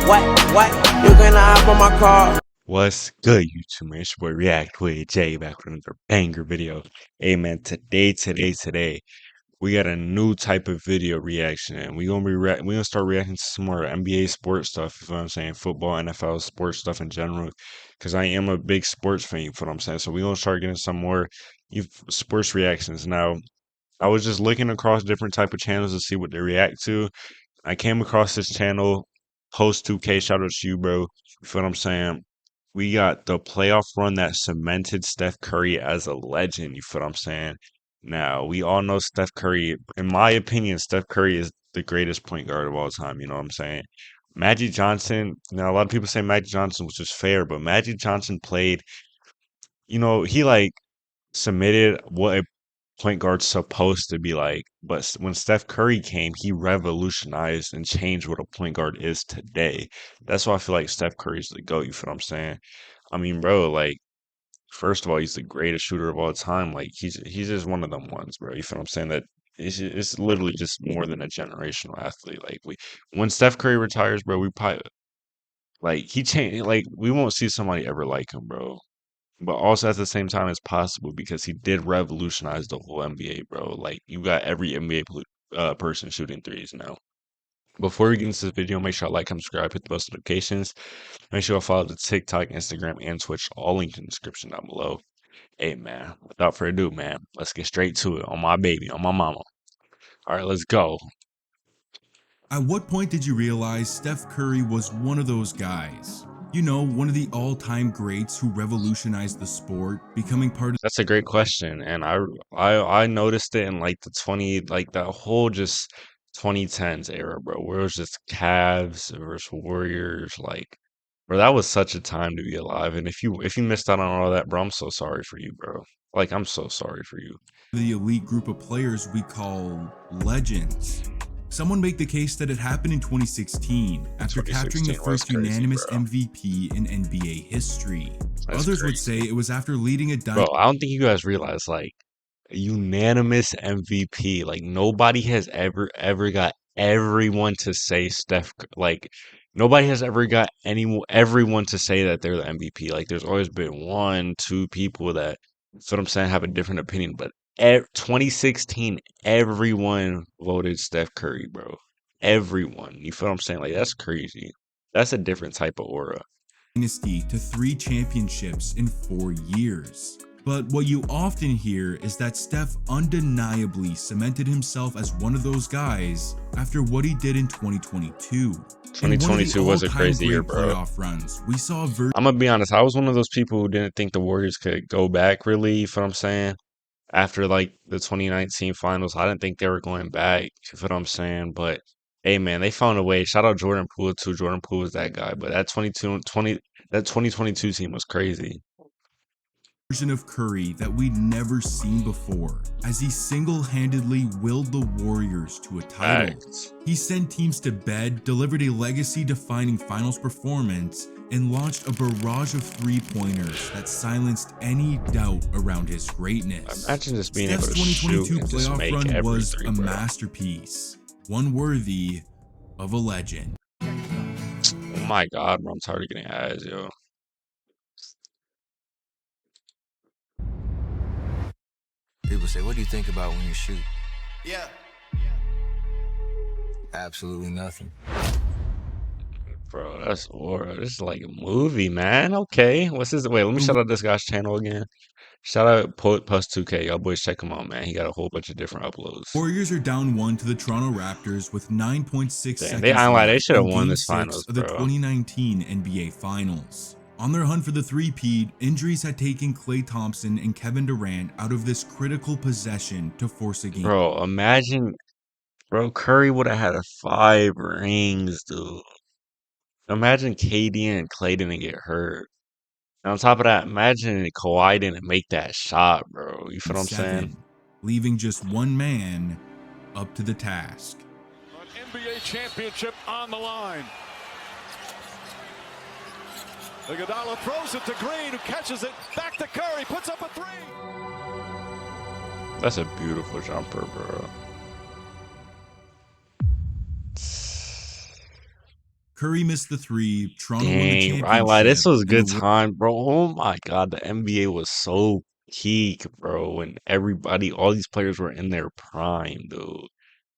What? You gonna hop on my car? What's good, YouTube, man? It's your boy R3ACTWITJ back with another banger video. Hey, man, today, we got a new type of video reaction, and we gonna start reacting to some more NBA sports stuff. You know what I'm saying? Football, NFL, sports stuff in general, because I am a big sports fan. You know what I'm saying? So we gonna start getting some more sports reactions. Now, I was just looking across different type of channels to see what they react to. I came across this channel, Post2k. Shout out to you, bro. You feel what I'm saying? We got the playoff run that cemented Steph Curry as a legend. You feel what I'm saying? Now, we all know Steph Curry. In my opinion, Steph Curry is the greatest point guard of all time. You know what I'm saying? Magic Johnson. Now, a lot of people say Magic Johnson was just fair, but Magic Johnson played, he like submitted what a point guard's supposed to be like. But when Steph Curry came, he revolutionized and changed what a point guard is today. That's why I feel like Steph Curry's the GOAT. You feel what I'm saying? I mean, bro, like, first of all, he's the greatest shooter of all time. Like, he's just one of them ones, bro. You feel what I'm saying? That it's literally just more than a generational athlete. Like, when Steph Curry retires, bro, we probably like he changed. Like, we won't see somebody ever like him, bro. But also at the same time, it's possible because he did revolutionize the whole NBA, bro. Like, you got every NBA person shooting threes now. Before we get into this video, make sure I like, comment, subscribe, hit the post notifications. Make sure I follow the TikTok, Instagram, and Twitch, all linked in the description down below. Hey, man, without further ado, man, let's get straight to it. On my baby, on my mama. All right, let's go. At what point did you realize Steph Curry was one of those guys? You know, one of the all-time greats who revolutionized the sport, becoming part of... That's a great question, and I noticed it in like the 20 like that whole just 2010s era, bro, where it was just Cavs versus Warriors, like, bro, that was such a time to be alive. And if you missed out on all that, bro, I'm so sorry for you, bro. Like, I'm so sorry for you. the elite group of players we call legends. Someone make the case that it happened in 2016 after capturing the 2016 was first crazy, unanimous bro. MVP in NBA history. That's Others would crazy. say it was after leading a Bro, I don't think you guys realize, like, unanimous MVP. Like, nobody has ever got everyone to say like, nobody has ever got everyone to say that they're the MVP. Like, there's always been one, two people that, that's what I'm saying, have a different opinion. But 2016, everyone voted Steph Curry, bro. Everyone. You feel what I'm saying? Like, that's crazy. That's a different type of aura. dynasty to 3 championships in 4 years. But what you often hear is that Steph undeniably cemented himself as one of those guys after what he did in 2022. 2022 was a crazy year, bro. Playoff runs, we saw I'm gonna be honest. I was one of those people who didn't think the Warriors could go back, really. You feel what I'm saying? After like the 2019 finals, I didn't think they were going back. You feel what I'm saying? But hey, man, they found a way. Shout out Jordan Poole too. Jordan Poole was that guy. But that 2022 team was crazy. version of Curry that we'd never seen before, as he single-handedly willed the Warriors to a title. Facts. He sent teams to bed, delivered a legacy-defining finals performance, and launched a barrage of three-pointers that silenced any doubt around his greatness. Imagine just being Steph's able to shoot 2022 and just playoff make run every was three, a bro. masterpiece, one worthy of a legend. Oh my God, bro, I'm tired of getting ads, yo. People say, what do you think about when you shoot? Yeah. Absolutely nothing. Bro, that's aura. This is like a movie, man. Okay. What's this? Wait, let me shout out this guy's channel again. Shout out Post2k. Y'all boys check him out, man. He got a whole bunch of different uploads. Warriors are down 1 to the Toronto Raptors with 9.6 Damn, seconds they left should have in won Game this 6 finals, of the bro. 2019 NBA Finals. On their hunt for the three-peat, injuries had taken Klay Thompson and Kevin Durant out of this critical possession to force a game. Bro, imagine, bro, Curry would have had 5 rings, dude. Imagine KD and Klay didn't get hurt. And on top of that, imagine Kawhi didn't make that shot, bro. You feel what I'm saying? Leaving just one man up to the task. An NBA championship on the line. Iguodala throws it to Green, who catches it. Back to Curry, puts up a 3. That's a beautiful jumper, bro. Curry missed the three. Toronto won the Dang, championship. I like this was a and good the time, bro. Oh my God, the NBA was so peak, bro, and all these players were in their prime, dude.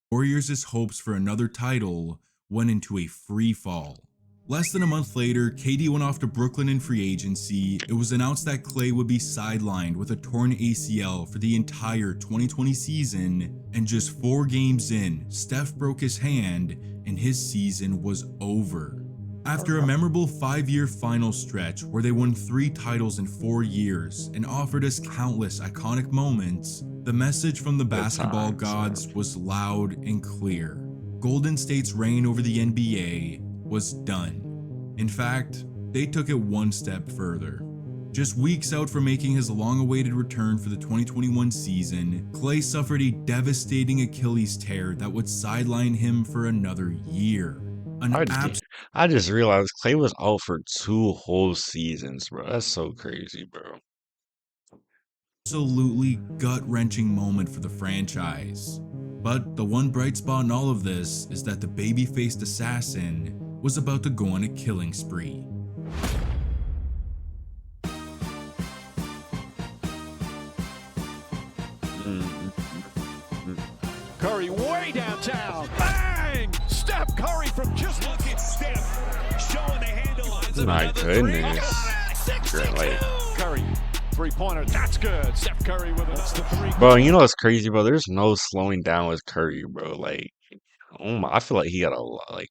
Warriors' hopes for another title went into a free fall. Less than a month later, KD went off to Brooklyn in free agency. It was announced that Klay would be sidelined with a torn ACL for the entire 2020 season, and just 4 games in, Steph broke his hand and his season was over. After a memorable 5-year final stretch where they won 3 titles in 4 years and offered us countless iconic moments, the message from the basketball gods was loud and clear. Golden State's reign over the NBA was done. In fact, they took it one step further. Just weeks out from making his long-awaited return for the 2021 season, Klay suffered a devastating Achilles tear that would sideline him for another year. I just realized Klay was out for 2 whole seasons, bro. That's so crazy, bro. Absolutely gut-wrenching moment for the franchise. But the one bright spot in all of this is that the baby-faced assassin was about to go on a killing spree. Curry way downtown. Bang! Steph Curry from just look at Steph showing the handle on My goodness. Great, like, Curry, 3-pointer. That's good. Steph Curry with the 3. bro, you know what's crazy, bro? There's no slowing down with Curry, bro. Like, oh my, I feel like he got a lot, like,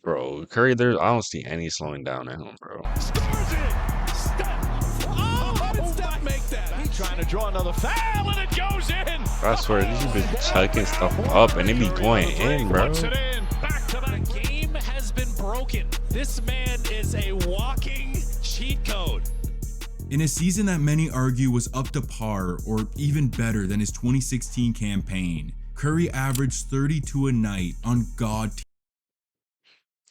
bro, Curry, I don't see any slowing down at him, bro. Scores it! Steph! Oh, how did Steph make that? He's trying to draw another foul, and it goes in! I swear, these have been chucking stuff up, and they be going in, bro. Puts it in. Back to the game has been broken. This man is a walking cheat code. In a season that many argue was up to par or even better than his 2016 campaign, Curry averaged 32 a night on God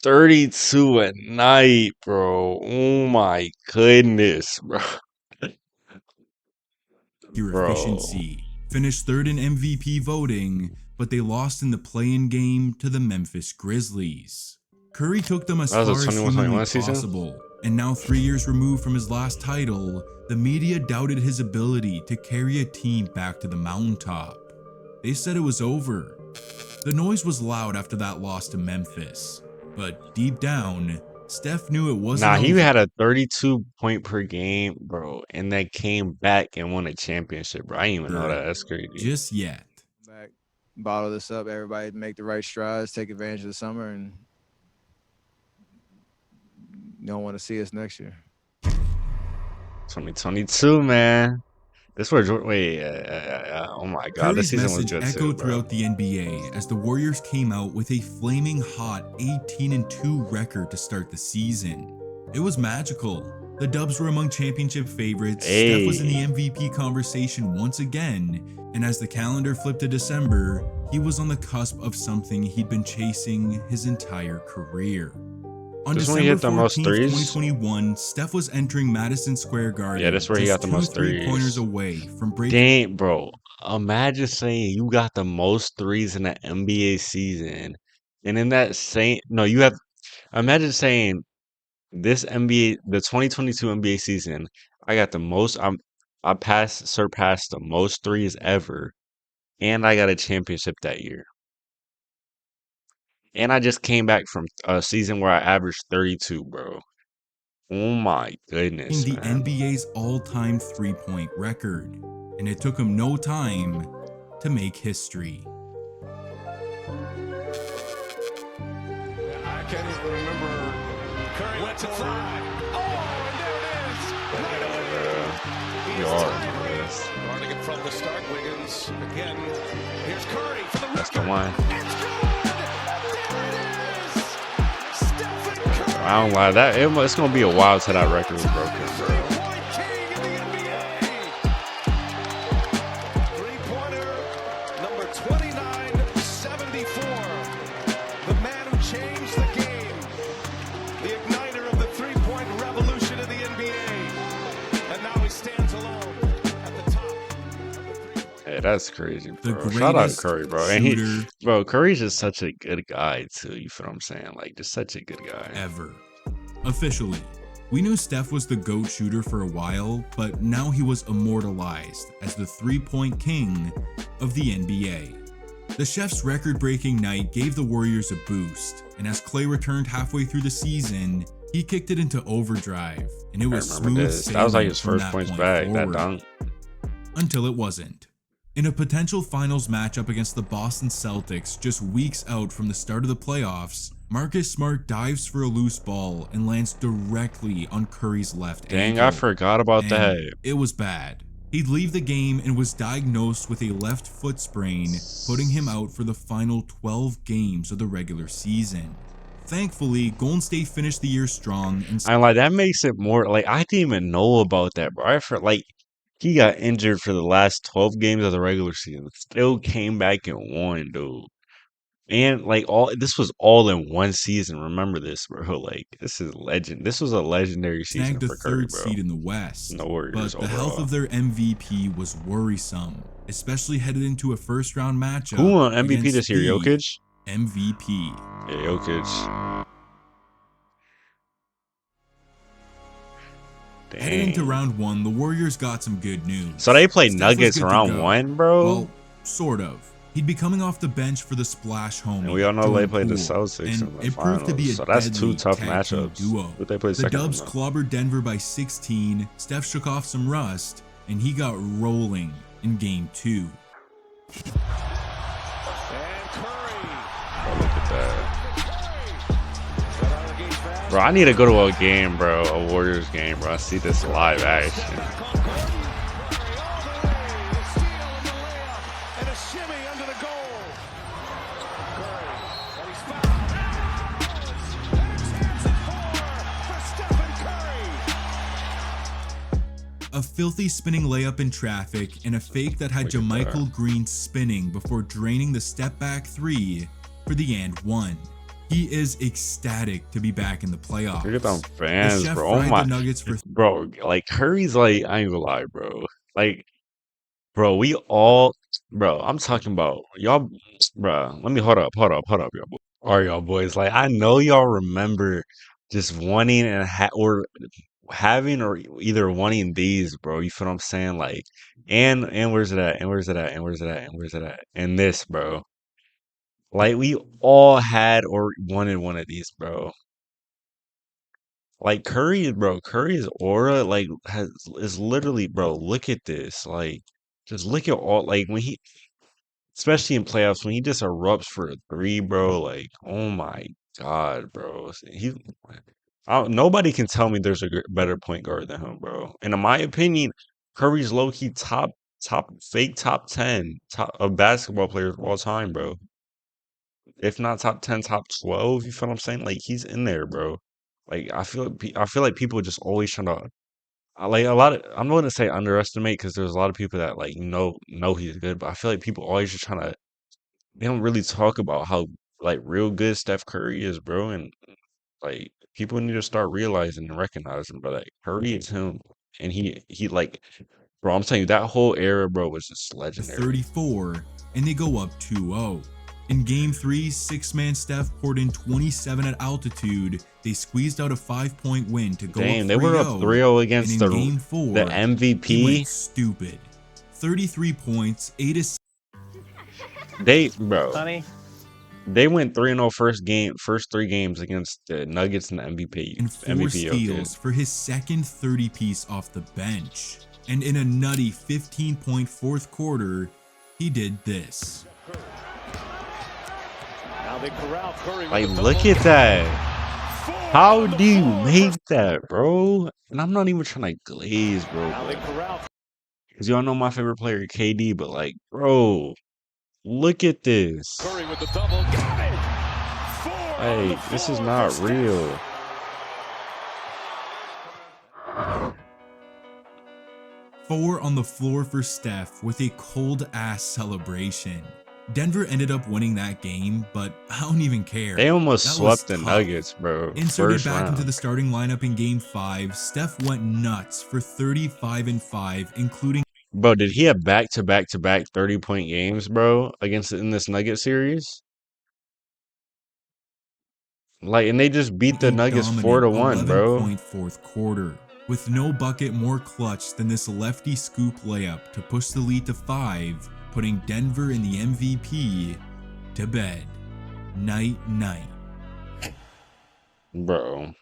32 at night, bro. Oh my goodness, bro. Bro. efficiency. Finished 3rd in MVP voting, but they lost in the play-in game to the Memphis Grizzlies. Curry took them as far as humanly possible, and now 3 years removed from his last title, the media doubted his ability to carry a team back to the mountaintop. They said it was over. The noise was loud after that loss to Memphis, but deep down, Steph knew it wasn't over. He had a 32 point per game, bro, and they came back and won a championship, bro. I didn't even know that. That's crazy. Just yet. Back, bottle this up, everybody make the right strides, take advantage of the summer, and you don't want to see us next year. 2022, man. This was wait, oh my God, this Curry's season was message good echoed too, throughout the NBA as the Warriors came out with a flaming hot 18-2 record to start the season. It was magical. The Dubs were among championship favorites. Steph was in the MVP conversation once again, and as the calendar flipped to December, he was on the cusp of something he'd been chasing his entire career. On December 14th, 2021, Steph was entering Madison Square Garden. Yeah, that's where he got the most threes. 3-pointers away from breaking. Dang, bro. Imagine saying you got the most threes in the NBA season. And in that same, imagine saying this the 2022 NBA season, I got the most, surpassed the most threes ever. And I got a championship that year. And I just came back from a season where I averaged 32, bro. Oh my goodness, the man. NBA's all-time three-point record, and it took him no time to make history. I can't even remember. Curry went to fly. Oh, and there it is. Right away. Guarding it from the start. Wiggins again. Here's Curry for the record. That's the one. It's good. I don't lie. It's gonna be a while till that record was broken, bro. Three-pointer number 2974. The man who changed the game. The igniter of the three-point revolution in the NBA. And now he stands alone at the top of the three-point. Hey, That's crazy, The bro. Shout out greatest Curry, bro. And he, shooter bro, Curry's just such a good guy too. You feel what I'm saying? Like, just such a good guy. ever. Officially, we knew Steph was the GOAT shooter for a while, but now he was immortalized as the three-point king of the NBA. The Chef's record-breaking night gave the Warriors a boost, and as Clay returned halfway through the season, he kicked it into overdrive, and it was smooth sailing. That was like his from first that points point back, that forward. dunk. Until it wasn't. In a potential finals matchup against the Boston Celtics just weeks out from the start of the playoffs, Marcus Smart dives for a loose ball and lands directly on Curry's left Dang, ankle. I forgot about And that. it was bad. He'd leave the game and was diagnosed with a left foot sprain, putting him out for the final 12 games of the regular season. Thankfully, Golden State finished the year strong and I'm like, that makes it more like I didn't even know about that, bro. I felt like he got injured for the last 12 games of the regular season, still came back and won, dude. And like all this was all in one season. Remember this, bro. Like this is legend. This was a legendary season snagged a for Curry, third bro. seed in the West. The Warriors But the health overall. of their MVP was worrisome, especially headed into a first-round matchup. Who won MVP against this year? the Jokic? MVP. Yeah, Jokic. Heading into Dang. round one, the Warriors got some good news. So they played Steph was Nuggets good to round go. one, bro? Well, sort of. He'd be coming off the bench for the splash home. And we all know they played the Celtics in the it proved to be a finals. So that's deadly two tough tag team matchups. duo. But they played The second Dubs round, clobbered Denver by 16. Steph shook off some rust, and he got rolling in game 2. And Curry. bro. Look at that. Bro, I need to go to a game, bro. A Warriors game, bro. I see this live action. And a shimmy under the goal. Curry. And he's fouled. Chance at 4 for Stephen Curry. A filthy spinning layup in traffic and a fake that had Look at JaMychal Green spinning before draining the step back 3 for the and 1. He is ecstatic to be back in the playoffs. Look at them The fans, Chef bro. Oh fried my, the Nuggets for bro. Like Curry's like, I ain't gonna lie, bro. Like, bro, we all, bro. I'm talking about y'all, bro. Let me hold up, y'all. All right, y'all boys. Like, I know y'all remember just wanting and or having or either wanting these, bro. You feel what I'm saying? Like, and where's it at? And where's it at? And where's it at? And where's it at? And this, bro. Like, we all had or wanted one of these, bro. Like Curry, bro, Curry's aura like is literally, bro. Look at this, like, just look at all like when he, especially in playoffs, when he just erupts for a three, bro. Like, oh my god, bro, nobody can tell me there's a better point guard than him, bro. And in my opinion, Curry's low key top fake top 10 top of basketball players of all time, bro. If not top 10, top 12. You feel what I'm saying? Like he's in there, bro. Like I feel like people just always trying to like a lot of I'm not gonna say underestimate because there's a lot of people that like know he's good, but I feel like people always just trying to they don't really talk about how like real good Steph Curry is, bro. And like people need to start realizing and recognizing, bro, that Curry is him, and he like, bro. I'm telling you that whole era, bro, was just legendary. 34, and they go up 2-0. In game 3, six-man Steph poured in 27 at altitude. They squeezed out a 5-point win to go Damn, up 3-0. they were up 3-0 against and in game 4, the he MVP. went stupid. 33 points, 8 assists. They, bro, Honey, they went 3-0 first 3 games against the Nuggets and the MVP. and 4 MVP steals for his second 30-piece off the bench. And in a nutty 15-point fourth quarter, he did this. Now they corral Curry with Like, the look double. at that. 4 How on the do you floor make for- that, bro? And I'm not even trying to glaze, bro. Now they corral Because y'all know my favorite player, KD, but like, bro, look at this. Curry with the double. Got it. 4 on Hey, the this is floor not for Steph. real. Four on the floor for Steph with a cold-ass celebration. Denver ended up winning that game, but I don't even care. They almost That was swept the tough. Nuggets, bro. Inserted First back round. into the starting lineup in game 5, Steph went nuts for 35 and 5, including Bro, did he have back-to-back-to-back 30-point games, bro, against in this Nugget series? Like, and they just beat the A Nuggets dominant 4-1, bro. 11-point fourth quarter, with no bucket more clutch than this lefty scoop layup to push the lead to 5, putting Denver in the MVP to bed. Night, night. Bro.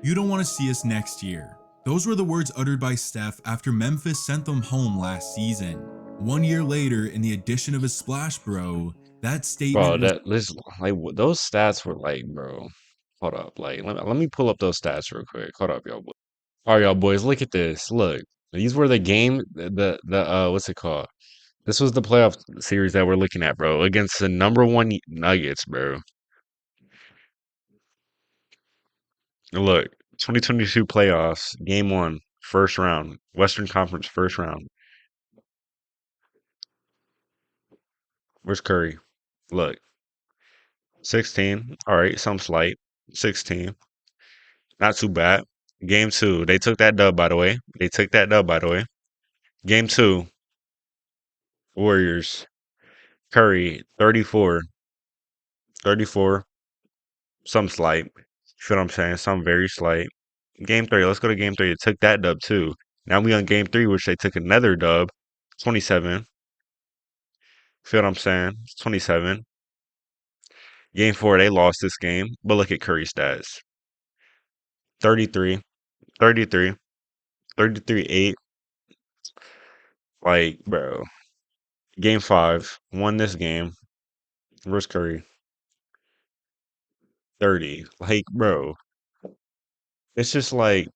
You don't want to see us next year. Those were the words uttered by Steph after Memphis sent them home last season. 1 year later, in the addition of his splash bro, that statement Bro, was those stats were like, bro. Hold up. Like, let me pull up those stats real quick. Hold up, y'all. All right, y'all boys, look at this. Look. These were the game the what's it called? This was the playoff series that we're looking at, bro, against the #1 Nuggets, bro. Look, 2022 playoffs, game 1, first round, Western Conference first round. Where's Curry? Look, 16. All right, some slight. 16. Not too bad. Game 2, they took that dub, by the way. Game 2, Warriors. Curry, 34. 34. Some slight. Feel what I'm saying? Some very slight. Game 3, let's go to game 3. They took that dub, too. Now we on game 3, which they took another dub. 27. Feel what I'm saying? 27. Game 4, they lost this game. But look at Curry stats. 33. 33. 33-8. Like, bro. Game 5, won this game. Where's Curry? 30. Like, bro. It's just like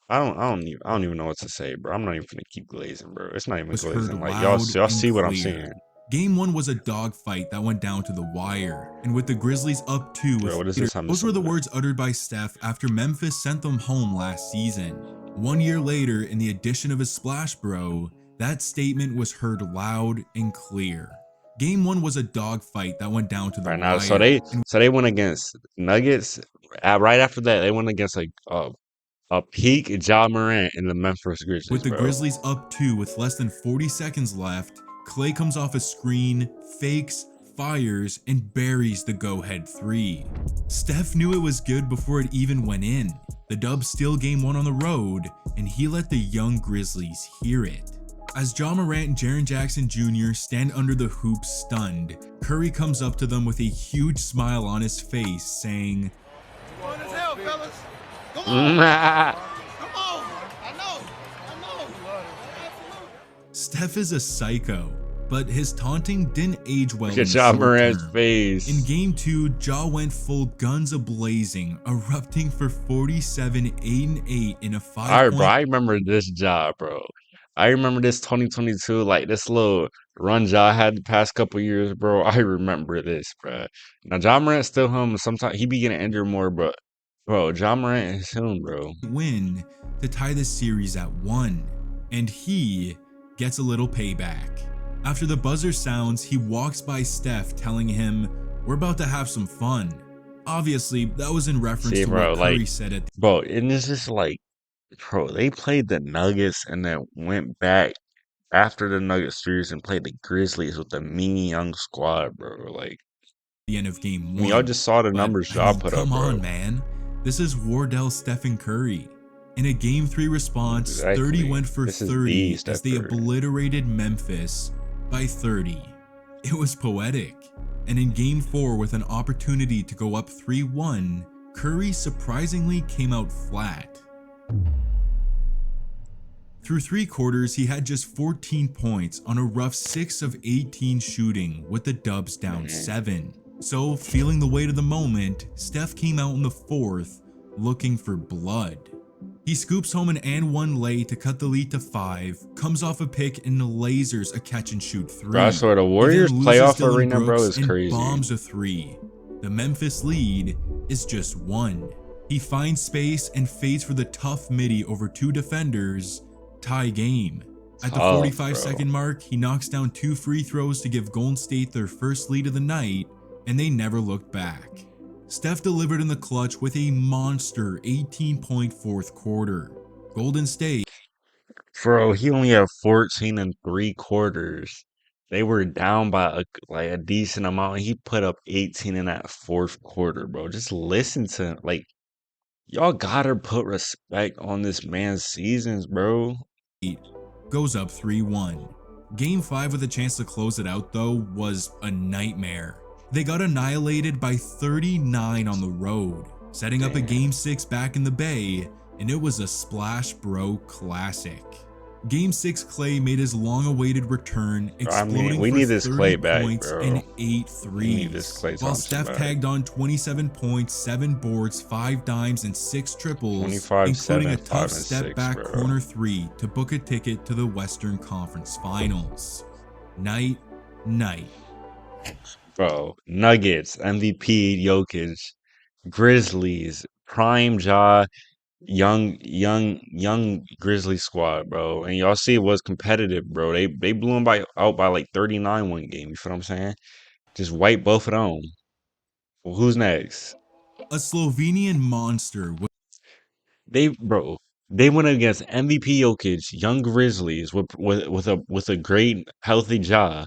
I don't even know what to say, bro. I'm not even gonna keep glazing, bro. It's not even was heard glazing. Like y'all loud and see what I'm clear. saying. Game 1 was a dogfight that went down to the wire, and with the Grizzlies up 2 Bro, what is with this? I'm those were the missing. words uttered by Steph after Memphis sent them home last season. 1 year later, in the addition of his splash bro, that statement was heard loud and clear. Game 1 was a dogfight that went down to the Right wire. now, so they went against Nuggets. Right after that, they went against like a peak Ja Morant in the Memphis Grizzlies, with the bro. Grizzlies up 2 with less than 40 seconds left, Klay comes off a screen, fakes, fires, and buries the go-ahead 3. Steph knew it was good before it even went in. The Dubs steal game 1 on the road, and he let the young Grizzlies hear it. As Ja Morant and Jaren Jackson Jr. stand under the hoop stunned, Curry comes up to them with a huge smile on his face, saying, Come on, as hell, fellas. Come on. Come on. I know. Steph is a psycho, but his taunting didn't age well Look in at the Ja short Morant's term. face. In game 2, Ja went full guns a-blazing, erupting for 47, 8 and 8 in a 5 All right, bro. I remember this job, bro. I remember this 2022, like this little run Ja had the past couple years, bro. I remember this, bro. Now, Ja Morant still him. Sometimes he be getting injured more, but bro, Ja Morant is him, bro. win to tie the series at 1, and he gets a little payback. After the buzzer sounds, he walks by Steph telling him, "We're about to have some fun." Obviously, that was in reference See, to bro, what like, Curry said at bro, and it's just like, bro, they played the Nuggets and then went back after the Nuggets series and played the Grizzlies with the mean young squad, bro. Like, the end of game 1. I mean, y'all just saw the But, numbers I y'all mean, put up, come bro. on, man. This is Wardell, Stephen Curry. In a game 3 response, 30 Exactly. went for This is 30 the as Steph they Curry. obliterated Memphis by 30. It was poetic. And in game 4, with an opportunity to go up 3-1, Curry surprisingly came out flat. Through 3 quarters, he had just 14 points on a rough 6 of 18 shooting, with the Dubs down 7. So, feeling the weight of the moment, Steph came out in the 4th, looking for blood. He scoops home an and 1 lay to cut the lead to 5, comes off a pick and lasers a catch and shoot 3. Bro, I swear the He then Warriors loses playoff Dylan arena, bro, Brooks is and crazy. bombs a 3. The Memphis lead is just 1. He finds space and fades for the tough midi over 2 defenders. Tie game. At the Tough, 45-second mark, he knocks down 2 free throws to give Golden State their first lead of the night, and they never looked back. Steph delivered in the clutch with a monster 18-point fourth quarter. Golden State Bro, he only had 14 and 3/4. They were down by a decent amount. He put up 18 in that fourth quarter, bro. Just listen to him. Like, y'all gotta put respect on this man's seasons, bro. Goes up 3-1. Game 5 with a chance to close it out though was a nightmare. They got annihilated by 39 on the road, setting up a Game 6 back in the Bay, and it was a Splash Bro classic. Game 6 Clay made his long-awaited return, exploding we for need this 30 Clay back, points bro. and 8 We need this threes, Klay while Thompson Steph back. tagged on 27 points, 7 boards, 5 dimes, and 6 triples, 25, including 7, a 5, tough and step 6, back bro. corner 3 to book a ticket to the Western Conference Finals. Night, night. Bro, Nuggets, MVP, Jokic, Grizzlies, Prime Ja, young Grizzly squad, bro. And y'all see it was competitive, bro. They blew them out by like 39 one game. You feel what I'm saying? Just wipe both of them. Well, who's next? A Slovenian monster They went against MVP Jokic, young Grizzlies with a great healthy Ja,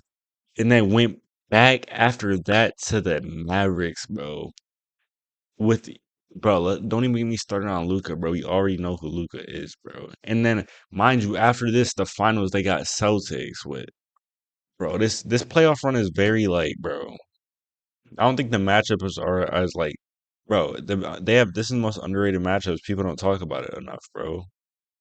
and then went back after that to the Mavericks, bro. With don't even get me started on Luca, bro. We already know who Luca is, bro. And then, mind you, after this, the finals they got Celtics with, bro. This playoff run is very like, bro. I don't think the matchups are as like, bro. They have this is the most underrated matchups. People don't talk about it enough, bro.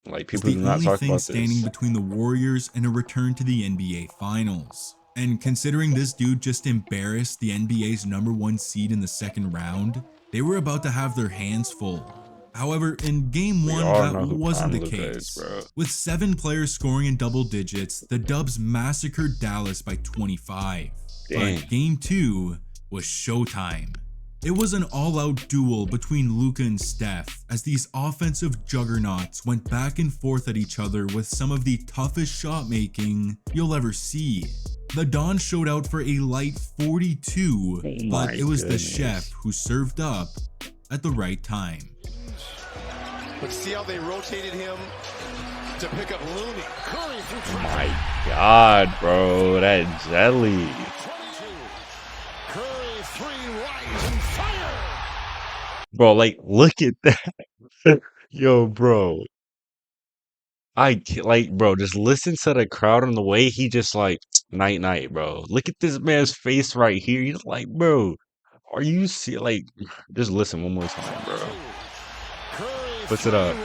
Like is people the do not only talk thing about standing this. between the Warriors and a return to the NBA Finals. And considering this dude just embarrassed the NBA's #1 seed in the second round, they were about to have their hands full. However, in Game We 1, all that know who wasn't the Prime Luka is, case. bro. With 7 players scoring in double digits, the Dubs massacred Dallas by 25. Dang. But Game 2 was showtime. It was an all-out duel between Luka and Steph as these offensive juggernauts went back and forth at each other with some of the toughest shot making you'll ever see. The Don showed out for a light 42, but it was the chef who served up at the right time. But see how they rotated him to pick up Looney. Curry through Oh my God, bro, that jelly. 22. Curry 3 rising fire. Bro, like, look at that. Yo, bro. Bro, just listen to the crowd and the way he just like, night, night, bro. Look at this man's face right here. He's like, bro, are you see like, just listen one more time, bro. Puts it up.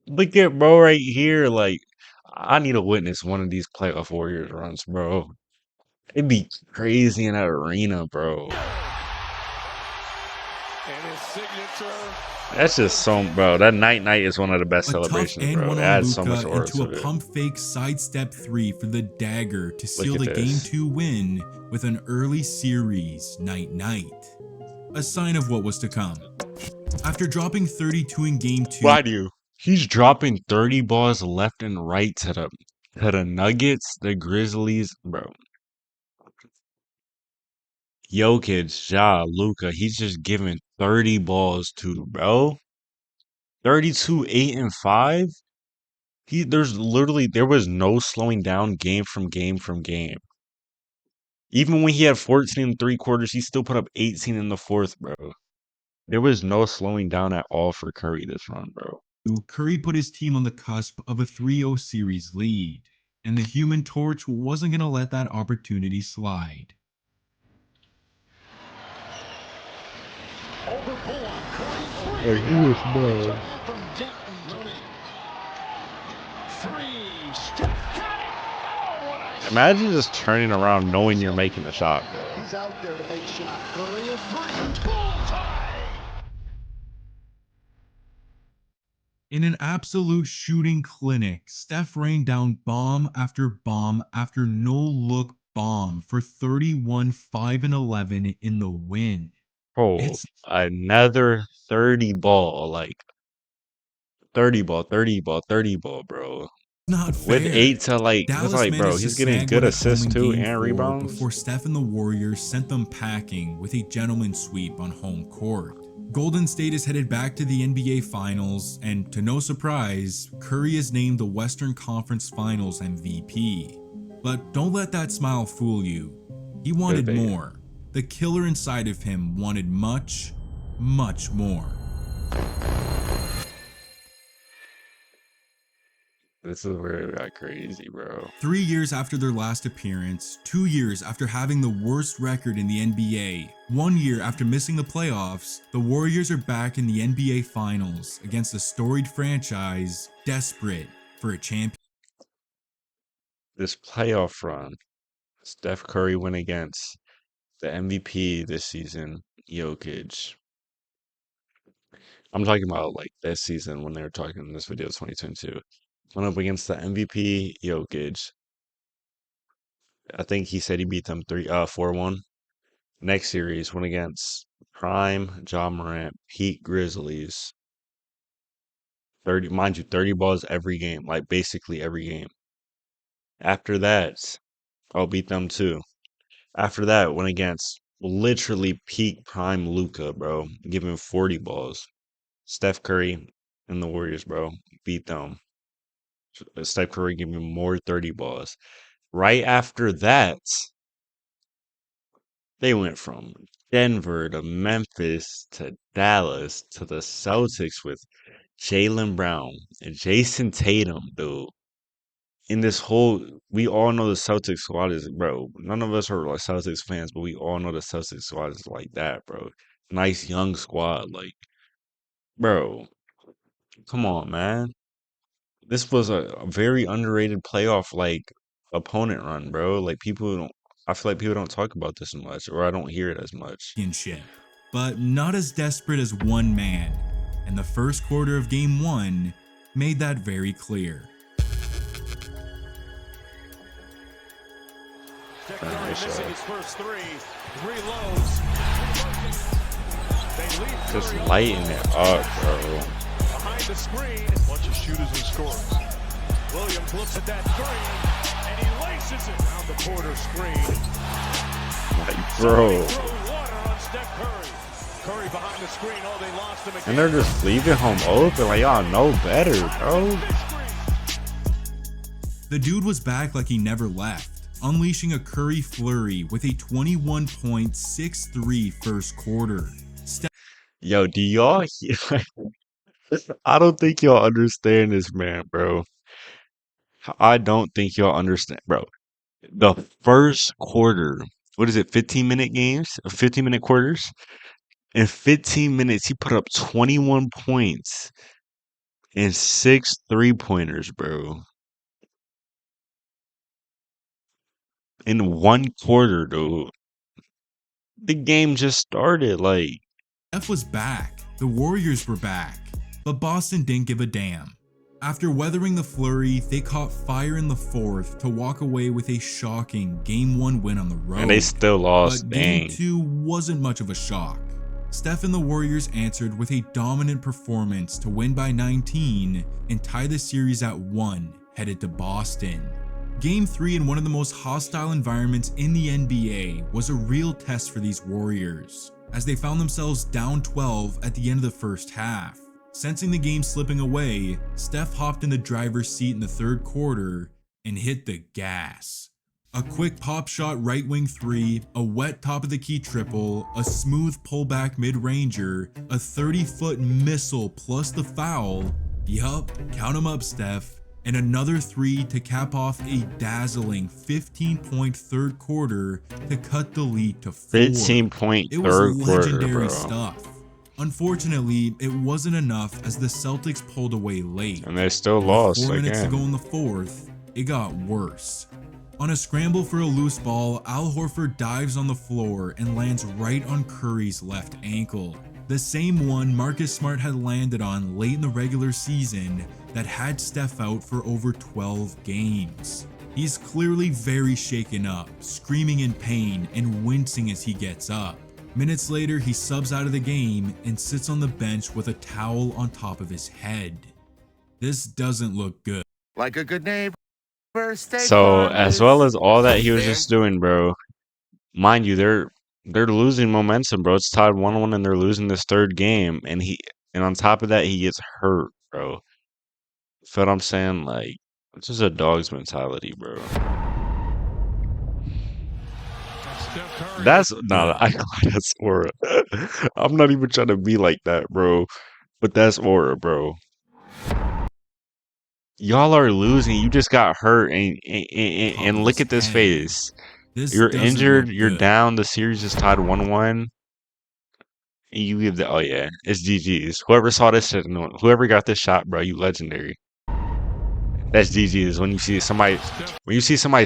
Look at bro right here. Like, I need to witness one of these playoff Warriors runs, bro. It'd be crazy in that arena, bro. And his signature. That's just so, bro. That night night is one of the best A tough celebrations, and bro. one It on adds so much Luka aura into to a it. pump fake sidestep 3 for the dagger to seal at the Game this. 2 win with an early series night night. A sign of what was to come. After dropping 32 in Game 2, Why do you? He's dropping 30 balls left and right to the Nuggets, the Grizzlies, bro. Jokic, Ja, Luka, he's just giving 30 balls to, bro. 32, 8, and 5. There was no slowing down game from game from game. Even when he had 14 and 3/4, he still put up 18 in the fourth, bro. There was no slowing down at all for Curry this run, bro. Curry put his team on the cusp of a 3-0 series lead, and the Human Torch wasn't going to let that opportunity slide. Like, he was bro. Imagine just turning around knowing you're making the shot, bro. He's out there to make shot. Curry a 3. Bullseye. In an absolute shooting clinic, Steph rained down bomb after bomb after no-look bomb for 31, 5, and 11 in the win. Bro, It's another 30 ball, like 30 ball, 30 ball, 30 ball, bro. not fair. With 8 to like, Dallas it's like, bro, managed to he's getting snag good one at home assists in too Game and 4 rebounds. before Steph and the Warriors sent them packing with a gentleman's sweep on home court. Golden State is headed back to the NBA Finals, and to no surprise, Curry is named the Western Conference Finals MVP. But don't let that smile fool you. He wanted more. The killer inside of him wanted much, much more. This is where it got crazy, bro. 3 years after their last appearance, 2 years after having the worst record in the NBA, 1 year after missing the playoffs, the Warriors are back in the NBA Finals against a storied franchise desperate for a champion. This playoff run, Steph Curry went against the MVP this season, Jokic. I'm talking about like this season when they were talking in this video, 2022. Went up against the MVP, Jokic. I think he said he beat them 4-1. Next series went against Prime, Ja Morant, Heat Grizzlies. 30, mind you, 30 balls every game, like basically every game. After that, I'll beat them too. After that, went against literally peak prime Luka, bro. Give him 40 balls. Steph Curry and the Warriors, bro. Beat them. Steph Curry gave me more 30 balls. Right after that, they went from Denver to Memphis to Dallas to the Celtics with Jaylen Brown and Jason Tatum, dude. In this whole, we all know the Celtics squad is, bro. None of us are like Celtics fans, but we all know the Celtics squad is like that, bro. Nice young squad, like, bro. Come on, man. This was a very underrated playoff like opponent run, bro. Like people don't. I feel like people don't talk about this much, or I don't hear it as much. But not as desperate as one man, and the first quarter of Game 1 made that very clear. Steph Curry missing his first three lows. They leave Just Curry lighten it up, bro. behind the screen. A bunch of shooters and scorers. Williams looks at that three, and he laces it down the quarter screen. Like, bro. Throw water on Steph Curry. Curry behind the screen. Oh, they lost him again. And they're just leaving home open, like y'all know better, bro. The dude was back like he never left, unleashing a Curry flurry with a 21.63 first quarter. Yo, do y'all hear? I don't think y'all understand this, man, bro. I don't think y'all understand, bro. The first quarter, what is it, 15-minute games? 15-minute quarters? In 15 minutes, he put up 21 points and 6 3-pointers, bro. In one quarter, dude. The game just started, like. Steph was back, the Warriors were back, but Boston didn't give a damn. After weathering the flurry, they caught fire in the fourth to walk away with a shocking Game 1 win on the road. And they still lost, but dang. Game 2 wasn't much of a shock. Steph and the Warriors answered with a dominant performance to win by 19 and tie the series at 1, headed to Boston. Game 3 in one of the most hostile environments in the NBA was a real test for these Warriors, as they found themselves down 12 at the end of the first half. Sensing the game slipping away, Steph hopped in the driver's seat in the third quarter and hit the gas. A quick pop shot right wing three, a wet top of the key triple, a smooth pullback mid-ranger, a 30-foot missile plus the foul. Yup, count 'em up, Steph. And another three to cap off a dazzling 15-point third quarter to cut the lead to 4. 15-point third quarter, legendary bro. stuff. Unfortunately, it wasn't enough as the Celtics pulled away late. And they still lost 4 minutes to again. go in the fourth, it got worse. On a scramble for a loose ball, Al Horford dives on the floor and lands right on Curry's left ankle. The same one Marcus Smart had landed on late in the regular season that had Steph out for over 12 games. He's clearly very shaken up, screaming in pain and wincing as he gets up. Minutes later, he subs out of the game and sits on the bench with a towel on top of his head. This doesn't look good. Like a good neighbor. So, as well as all that he was just doing, bro, mind you, They're losing momentum, bro. It's tied 1-1 and they're losing this third game. And on top of that, he gets hurt, bro. Feel what I'm saying? Like, it's just a dog's mentality, bro. That's not that's aura. I'm not even trying to be like that, bro. But that's aura, bro. Y'all are losing. You just got hurt, and look at this face. You're injured. You're down. The series is tied 1-1. You give the it's GG's. Whoever saw this shit, whoever got this shot, bro, you legendary. That's GG's. When you see somebody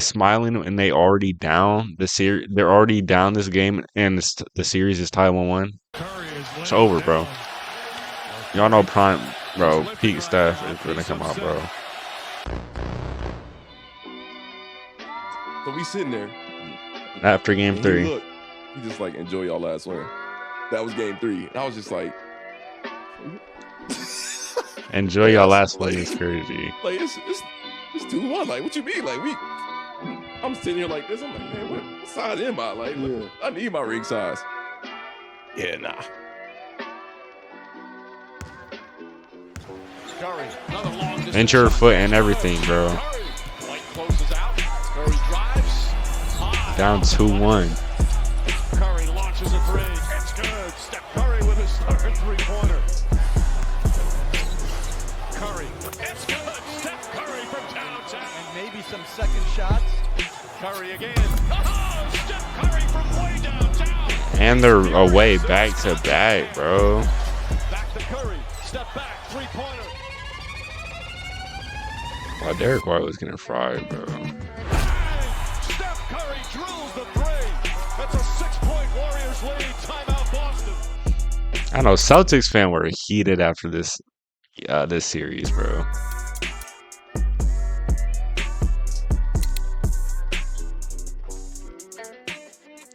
smiling and they already down they're already down this game, and the series is tied 1-1. It's over, bro. Y'all know prime, bro. Peak Steph is gonna come out, bro. So we sitting there After game 3. Look, he just like, enjoy y'all last win. That was game 3. And I was just like, enjoy y'all last win is crazy. Like it's 2-1. Like, what you mean? Like I'm sitting here like this. I'm like, man, what size am I? Like, look, I need my ring size. Yeah, nah. Inch your foot and everything, bro. Down 2-1. Curry launches a three. It's good. Steph Curry with his third three-pointer. Curry. It's good. Steph Curry from downtown. And maybe some second shots. Curry again. Oh, Steph Curry from way downtown. And they're away back to back, bro. Back to Curry. Step back. Three-pointer. Wow, Derek White was getting fried, bro. Steph Curry drills the three. That's a 6-point Warriors lead. Timeout Boston. I know Celtics fan were heated after this series, bro.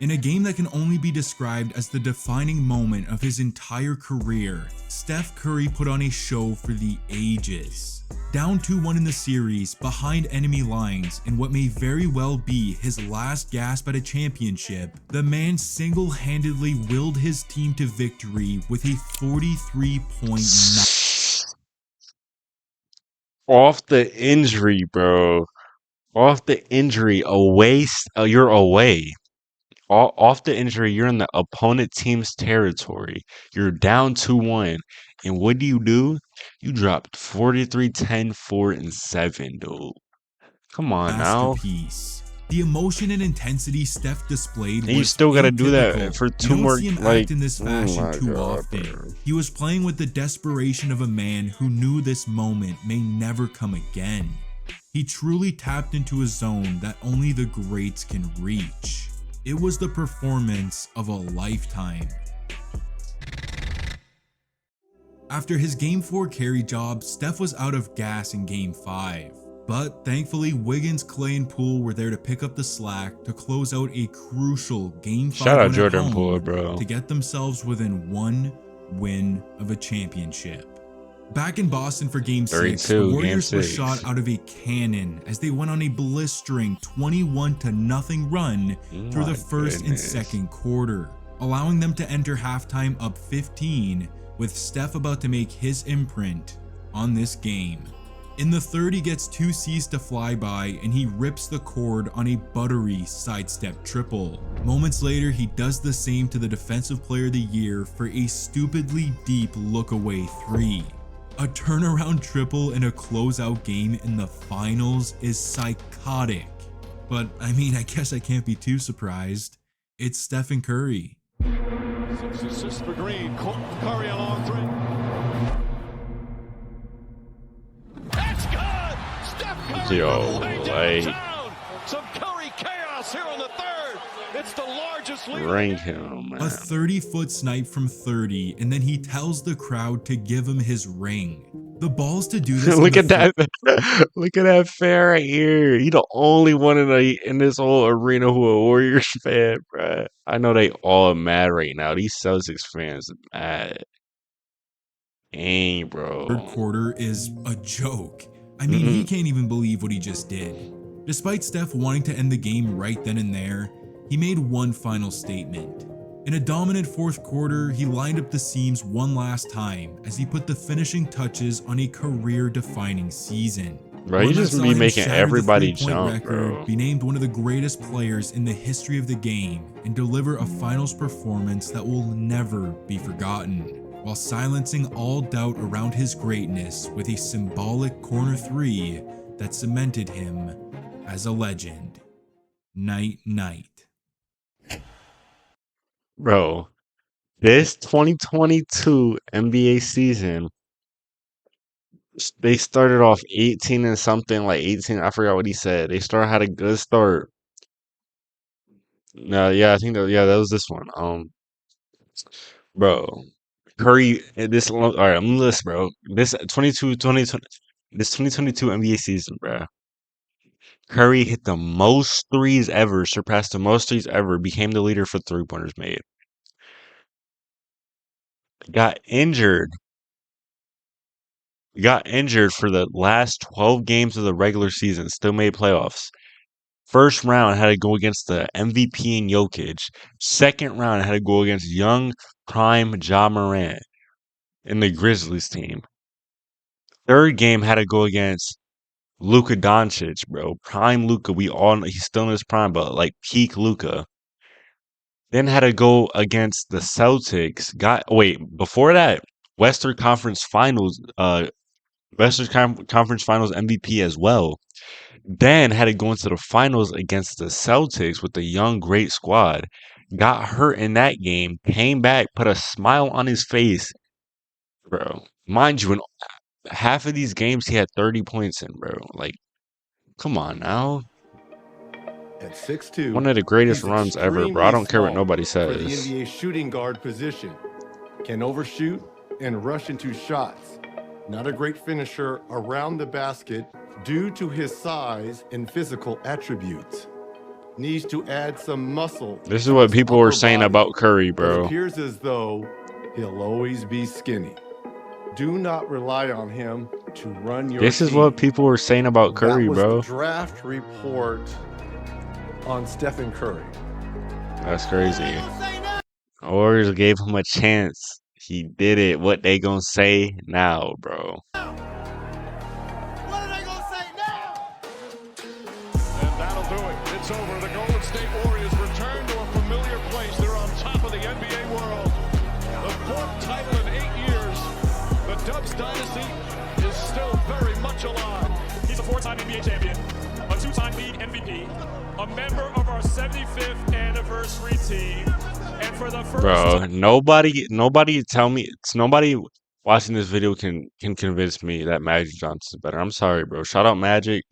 In a game that can only be described as the defining moment of his entire career, Steph Curry put on a show for the ages. Down 2-1 in the series, behind enemy lines, in what may very well be his last gasp at a championship, the man single-handedly willed his team to victory with a 43-point night. Off the injury, bro. Off the injury, away. You're away. Off the injury, you're in the opponent team's territory. You're down 2-1. And what do? You dropped 43, 10, 4, and 7, dude. Come on now. Masterpiece. The emotion and intensity Steph displayed and you was still gotta atypical. do that for two more. You don't see him act in this fashion too often. Bro. He was playing with the desperation of a man who knew this moment may never come again. He truly tapped into a zone that only the greats can reach. It was the performance of a lifetime. After his Game 4 carry job, Steph was out of gas in Game 5. But thankfully, Wiggins, Clay, and Poole were there to pick up the slack to close out a crucial Game 5 Shout out win at Jordan home Poole, bro. to get themselves within one win of a championship. Back in Boston for Game 6, the Warriors were shot out of a cannon as they went on a blistering 21-0 run through the first and second quarter, allowing them to enter halftime up 15, with Steph about to make his imprint on this game. In the third, he gets 2 C's to fly by and he rips the cord on a buttery sidestep triple. Moments later, he does the same to the Defensive Player of the Year for a stupidly deep look-away 3. A turnaround triple in a closeout game in the finals is psychotic. But I mean, I guess I can't be too surprised. It's Stephen Curry. 6 assists for Green. Curry a long 3. That's good! Steph Curry way downtown. Some Curry chaos here on the third. It's the largest lead. Rank him, man. A 30-foot snipe from 30, and then he tells the crowd to give him his ring. The balls to do this. Look at that! Look at that fan right here. He the only one in this whole arena who a Warriors fan, bro. I know they all mad right now. These Celtics fans are mad. Dang, bro. Third quarter is a joke. I mean, he can't even believe what he just did. Despite Steph wanting to end the game right then and there, he made one final statement. In a dominant fourth quarter, he lined up the seams one last time as he put the finishing touches on a career-defining season. Bro, you One that just saw be him making shatter the everybody three-point jump, record, bro. be named one of the greatest players in the history of the game, and deliver a finals performance that will never be forgotten, while silencing all doubt around his greatness with a symbolic corner three that cemented him as a legend. Night, night. Bro, this 2022 NBA season, they started off 18 and something, like 18. I forgot what he said. They had a good start. No, yeah, I think that was this one. Bro, Curry, all right, I'm gonna list, bro. This 2022 NBA season, bro. Curry hit the most threes ever, surpassed the most threes ever, became the leader for three-pointers made. Got injured. Got injured for the last 12 games of the regular season, still made playoffs. First round had to go against the MVP in Jokic. Second round had to go against young prime Ja Morant in the Grizzlies team. Third game had to go against Luka Doncic, bro. Prime Luka. We all know he's still in his prime, but like peak Luka. Then had to go against the Celtics. Before that, Western Conference Finals, Conference Finals MVP as well. Then had to go into the finals against the Celtics with the young, great squad. Got hurt in that game, came back, put a smile on his face, bro. Mind you, in half of these games, he had 30 points in, bro. Like, come on now. At 6'2", One of the greatest he's runs ever, bro. I don't care what small nobody for the says. NBA shooting guard position. Can overshoot and rush into shots. Not a great finisher around the basket due to his size and physical attributes. Needs to add some muscle. This is what people were saying about Curry, It bro. appears as though he'll always be skinny. Do not rely on him to run your This is team. what people were saying about Curry, That was bro. the draft report on Stephen Curry. That's crazy. Warriors gave him a chance. He did it. What they gonna say now, bro? What are they gonna say now? And that'll do it. It's over. The Golden State Warriors return to a familiar place. They're on top of the NBA world. The fourth title in 8 years. The Dubs dynasty is still very much alive. He's a 4-time NBA champion, a 2-time league MVP, a member of our 75th anniversary team, and for the first Bro, nobody tell me, nobody watching this video can convince me that Magic Johnson's better. I'm sorry, bro. Shout out Magic,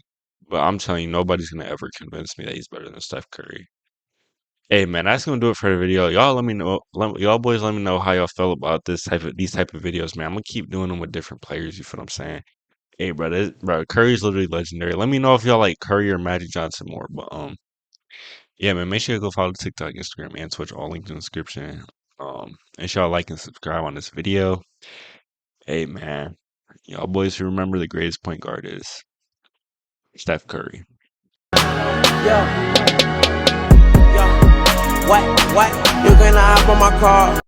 but I'm telling you, nobody's gonna ever convince me that he's better than Steph Curry. Hey man, that's gonna do it for the video. Y'all let me know. Y'all boys let me know how y'all feel about these type of videos, man. I'm gonna keep doing them with different players. You feel what I'm saying? Hey, bro, Curry's literally legendary. Let me know if y'all like Curry or Magic Johnson more. But yeah, man, make sure you go follow TikTok, Instagram, and Twitch. All linked in the description. Make sure y'all like and subscribe on this video. Hey man, y'all boys who remember the greatest point guard is Steph Curry. What? You gonna hop on my car?